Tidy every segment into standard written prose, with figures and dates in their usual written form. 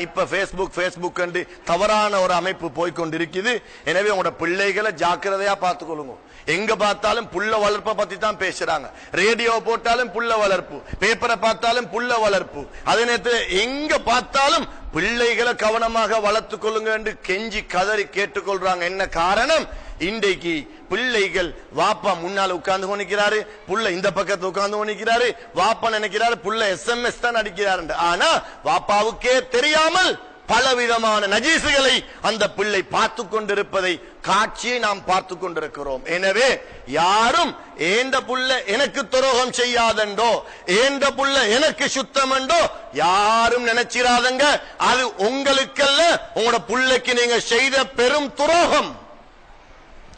இப்ப Facebook கண்டு தவறான ஒரு அமைப்பு போய்கொண்டிருக்குது. எனவே உங்களோட பிள்ளைகளை ஜாக்கிரதையா பார்த்துக்கொள்ளுங்க. எங்க பார்த்தாலும் புள்ள வளர்ப்பை பத்தி தான் பேசுறாங்க. ரேடியோ போட்டாலும் புள்ள வளர்ப்பு, பேப்பரை பார்த்தாலும் புள்ள வளர்ப்பு. அதே நேரத்தில் எங்க பார்த்தாலும் பிள்ளைகளை கவனமாக வளர்த்துக் கொள்ளுங்க என்று கெஞ்சி கதறி கேட்டுக்கொள்றாங்க. என்ன காரணம்? இன்றைக்கு பிள்ளைகள் வாப்பா முன்னால உட்கார்ந்து கொண்டிருக்கிறாரு, புள்ள இந்த பக்கத்துல உட்கார்ந்து கொண்டிருக்கிறாரு, வாப்பா நினைக்கிறாரு புள்ள SMS தான் அடிக்கிறாரு. ஆனா வாப்பாவுக்கே தெரியாமல் பலவிதமான நஜீசுகளை அந்த பிள்ளை பார்த்து கொண்டிருப்பதை காட்சியை நாம் பார்த்து கொண்டிருக்கிறோம். எனவே யாரும் ஏண்ட புள்ள எனக்கு துரோகம் செய்யாதண்டோ, ஏண்ட புள்ள எனக்கு சுத்தமண்டோ யாரும் நினைச்சிராதங்க. அது உங்களுக்கல்ல, உங்களோட புள்ளைக்கு நீங்க செய்த பெரும் துரோகம்.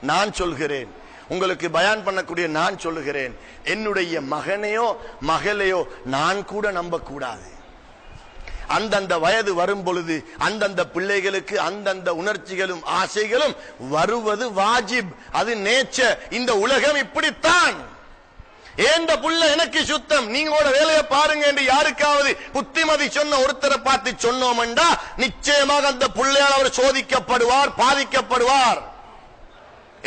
நான் சொல்கிறேன், உங்களுக்கு பயான் பண்ணக்கூடிய நான் சொல்லுகிறேன், என்னுடைய மகனையோ மகளையோ நான் கூட நம்ப கூடாது. அந்தந்த வயது வரும் பொழுது அந்தந்த பிள்ளைகளுக்கு அந்தந்த உணர்ச்சிகளும் ஆசைகளும் வருவது வாஜிப், அது நேச்சர். இந்த உலகம் இப்படித்தான். ஏந்த புள்ள எனக்கு சுத்தம், நீங்களோட வேலையை பாருங்க என்று யாருக்காவது புத்திமதி சொன்ன ஒருத்தரை பார்த்து சொன்னோம்டா நிச்சயமாக அந்த பிள்ளையால் அவர் சோதிக்கப்படுவார், பாதிக்கப்படுவார்.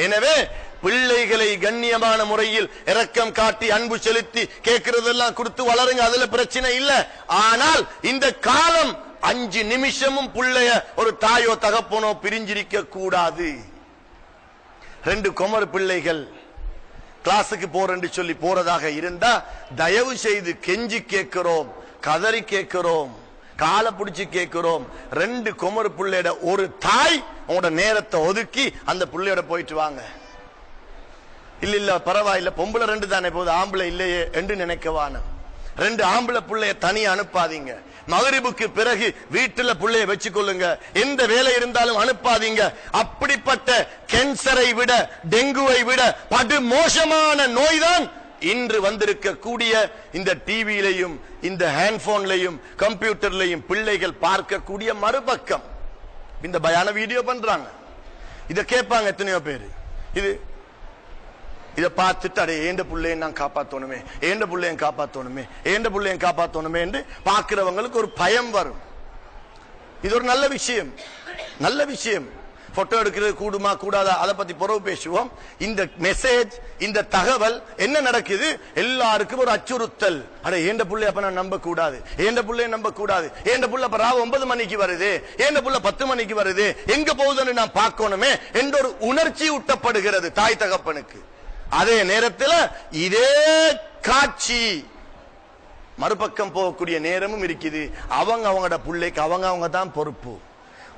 எனவே பிள்ளைகளை கண்ணியமான முறையில் இரக்கம் காட்டி அன்பு செலுத்தி கேட்கிறதெல்லாம் கொடுத்து வளருங்க, அதுல பிரச்சனை இல்ல. ஆனால் இந்த காலம் 5 நிமிஷமும் பிள்ளைய ஒரு தாயோ தகப்பனோ பிரிஞ்சிருக்க கூடாது. 2 குமர் பிள்ளைகள் கிளாஸுக்கு போறேன்னு சொல்லி போறதாக இருந்தா தயவு செய்து கெஞ்சி கேட்கிறோம், கதறி கேட்கிறோம், காலை பிடிச்சு கேட்கிறோம். 2 குமர் பிள்ளையோட ஒரு தாய் உங்களோட நேரத்தை ஒதுக்கி அந்த பிள்ளையோட போயிட்டு வாங்க. இல்ல இல்ல பரவாயில்ல, பொம்பளை 2 தானே போது, ஆம்பளை இல்லையே என்று நினைக்கவான. 2 ஆம்பளை பிள்ளைய தனியா அனுப்பாதீங்க. மகரிபுக்கு பிறகு வீட்டுல பிள்ளைய வச்சுக்கொள்ளுங்க. எந்த வேலை இருந்தாலும் அனுப்பாதீங்க. அப்படிப்பட்ட கேன்சரை விட டெங்குவை விட படு மோசமான நோய்தான் இன்று வந்திருக்க கூடிய இந்த டிவியிலையும் இந்த ஹேண்ட்போன்லையும் கம்ப்யூட்டர்லையும் பிள்ளைகள் பார்க்கக்கூடிய மறுபக்கம். இந்த பயான வீடியோ பண்றாங்க, இத கேட்பாங்க எத்தனையோ பேரு. இதை பார்த்துட்டு அடே ஏண்ட பிள்ளையை நான் காப்பாற்றணுமே, ஏண்ட பிள்ளையை காப்பாற்றணுமே, ஏண்ட பிள்ளையை காப்பாற்றணுமே என்று பார்க்கிறவங்களுக்கு ஒரு பயம் வரும். இது ஒரு நல்ல விஷயம், நல்ல விஷயம். போட்டோ எடுக்கிறது கூடுமா கூடாதா அதை பத்தி புறவு பேசுவோம். இந்த மெசேஜ், இந்த தகவல் என்ன நடக்குது, எல்லாருக்கும் ஒரு அச்சுறுத்தல். அட ஏண்ட புள்ளை அப்ப நான் நம்ப கூடாது, ஏண்ட புள்ளைய நம்ப கூடாது, ஏண்ட புள்ள அப்ப ராவு 9 மணிக்கு வருது, ஏண்ட புள்ள 10 மணிக்கு வருது, எங்க போகுதுன்னு நான் பார்க்கணுமே என்ற ஒரு உணர்ச்சி ஊட்டப்படுகிறது தாய் தகப்பனுக்கு. அதே நேரத்தில் இதே காட்சி மறுபக்கம் போகக்கூடிய நேரமும் இருக்குது. அவங்களோட பிள்ளைக்கு அவங்க தான் பொறுப்பு.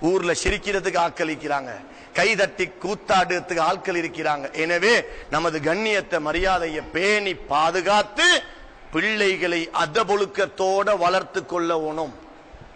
ஊர்ல சிரிக்கிறதுக்கு ஆட்கள் இருக்கிறாங்க, கை தட்டி கூத்தாடுறதுக்கு ஆட்கள் இருக்கிறாங்க. எனவே நமது கண்ணியத்தை மரியாதையை பேணி பாதுகாத்து பிள்ளைகளை அதபொழுக்கத்தோட வளர்த்து கொள்ளணும்.